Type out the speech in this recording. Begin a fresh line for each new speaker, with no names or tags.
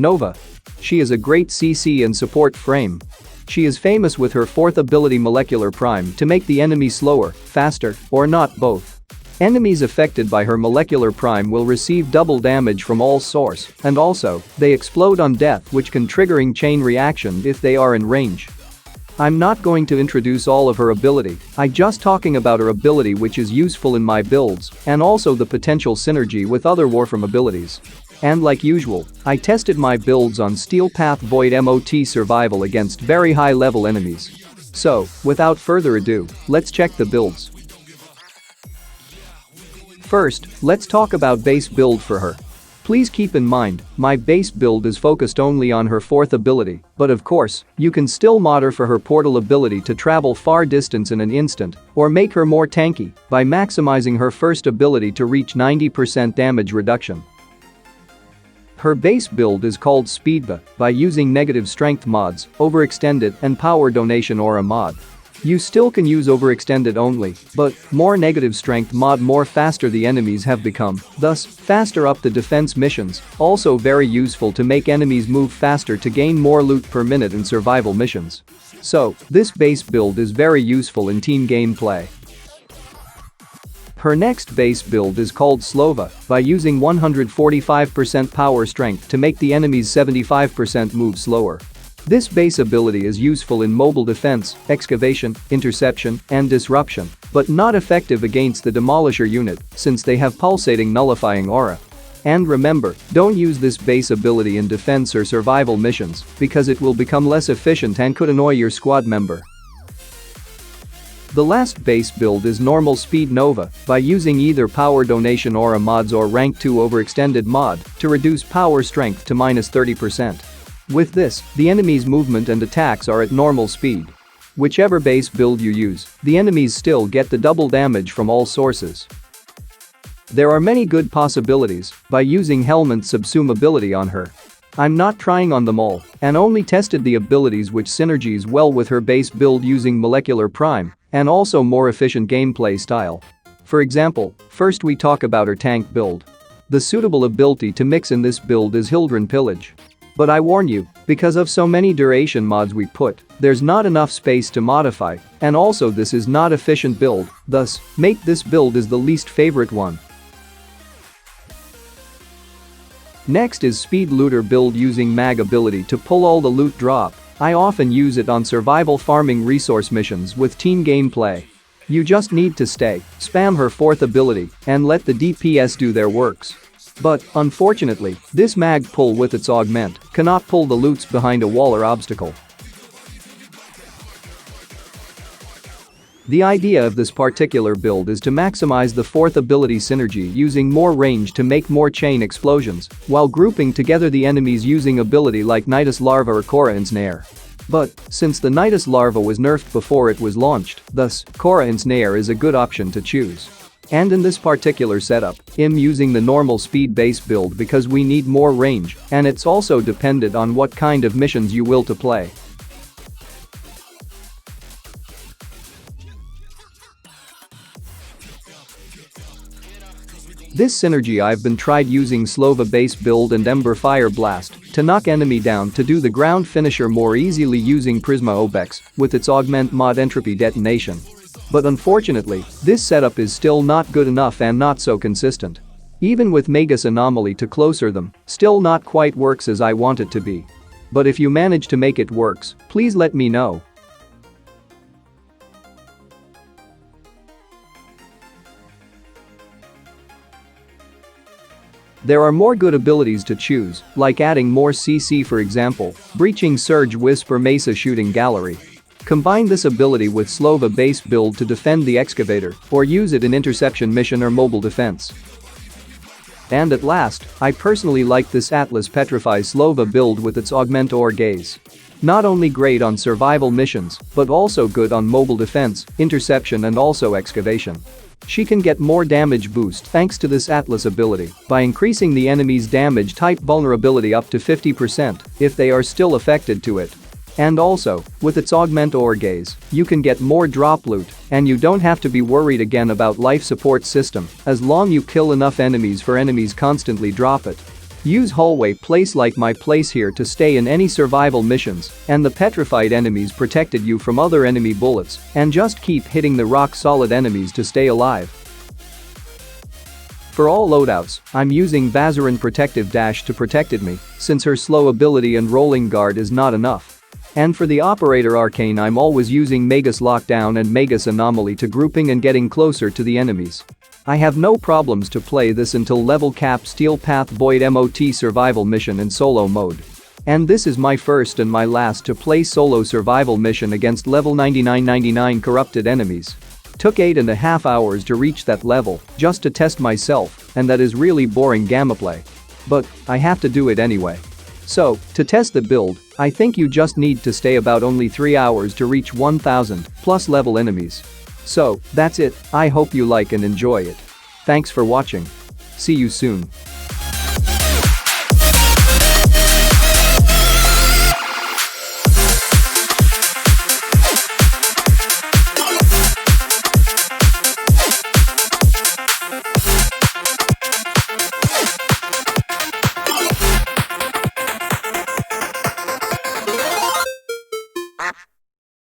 Nova. She is a great CC and support frame. She is famous with her 4th ability Molecular Prime to make the enemy slower, faster, or not both. Enemies affected by her Molecular Prime will receive double damage from all source, and also, they explode on death, which can triggering chain reaction if they are in range. I'm not going to introduce all of her ability, I just talking about her ability which is useful in my builds, and also the potential synergy with other Warframe abilities. And like usual, I tested my builds on Steel Path Void MOT survival against very high level enemies. So, without further ado, let's check the builds. First, let's talk about base build for her. Please keep in mind, my base build is focused only on her 4th ability, but of course, you can still mod her for her portal ability to travel far distance in an instant, or make her more tanky by maximizing her 1st ability to reach 90% damage reduction. Her base build is called Speedba by using negative strength mods, overextended and power donation aura mod. You still can use overextended only, but more negative strength mod more faster the enemies have become, thus faster up the defense missions, also very useful to make enemies move faster to gain more loot per minute in survival missions. So, this base build is very useful in team gameplay. Her next base build is called Slova by using 145% power strength to make the enemy's 75% move slower. This base ability is useful in mobile defense, excavation, interception, and disruption, but not effective against the Demolisher unit since they have pulsating nullifying aura. And remember, don't use this base ability in defense or survival missions because it will become less efficient and could annoy your squad member. The last base build is normal speed Nova by using either power donation aura mods or rank 2 overextended mod to reduce power strength to -30%. With this, the enemy's movement and attacks are at normal speed. Whichever base build you use, the enemies still get the double damage from all sources. There are many good possibilities by using Helminth's Subsume ability on her. I'm not trying on them all, and only tested the abilities which synergies well with her base build using Molecular Prime, and also more efficient gameplay style. For example, first we talk about her tank build. The suitable ability to mix in this build is Hildren Pillage. But I warn you, because of so many duration mods we put, there's not enough space to modify, and also this is not efficient build, thus, make this build is the least favorite one. Next is Speed Looter build using Mag ability to pull all the loot drop. I often use it on survival farming resource missions with team gameplay. You just need to spam her 4th ability, and let the DPS do their works. But, unfortunately, this mag pull with its augment cannot pull the loots behind a wall or obstacle. The idea of this particular build is to maximize the 4th ability synergy using more range to make more chain explosions, while grouping together the enemies using ability like Nidus Larva or Korra Ensnare. But, since the Nidus Larva was nerfed before it was launched, thus, Korra Ensnare is a good option to choose. And in this particular setup, I'm using the normal speed base build because we need more range, and it's also dependent on what kind of missions you will to play. This synergy I've been tried using Slova base build and Ember Fire Blast to knock enemy down to do the ground finisher more easily using Prisma Obex with its augment mod entropy detonation. But unfortunately, this setup is still not good enough and not so consistent. Even with Magus Anomaly to closer them, still not quite works as I want it to be. But if you manage to make it works, please let me know. There are more good abilities to choose, like adding more CC for example, Breaching Surge Wisp or Mesa Shooting Gallery. Combine this ability with Slova base build to defend the excavator, or use it in interception mission or mobile defense. And at last, I personally like this Atlas Petrify Slova build with its Augment or Gaze. Not only great on survival missions, but also good on mobile defense, interception and also excavation. She can get more damage boost thanks to this Atlas ability by increasing the enemy's damage type vulnerability up to 50% if they are still affected to it. And also, with its Augment or Gaze, you can get more drop loot, and you don't have to be worried again about life support system as long you kill enough enemies for enemies constantly drop it. Use hallway place like my place here to stay in any survival missions, and the petrified enemies protected you from other enemy bullets, and just keep hitting the rock solid enemies to stay alive. For all loadouts, I'm using Vazarin Protective Dash to protected me, since her slow ability and rolling guard is not enough. And for the Operator Arcane, I'm always using Magus Lockdown and Magus Anomaly to grouping and getting closer to the enemies. I have no problems to play this until level cap Steel Path Void MOT survival mission in solo mode. And this is my first and my last to play solo survival mission against level 99 corrupted enemies. Took 8.5 hours to reach that level just to test myself, and that is really boring gameplay. But I have to do it anyway. So, to test the build, I think you just need to stay about only 3 hours to reach 1000 plus level enemies. So, that's it. I hope you like and enjoy it. Thanks for watching. See you soon.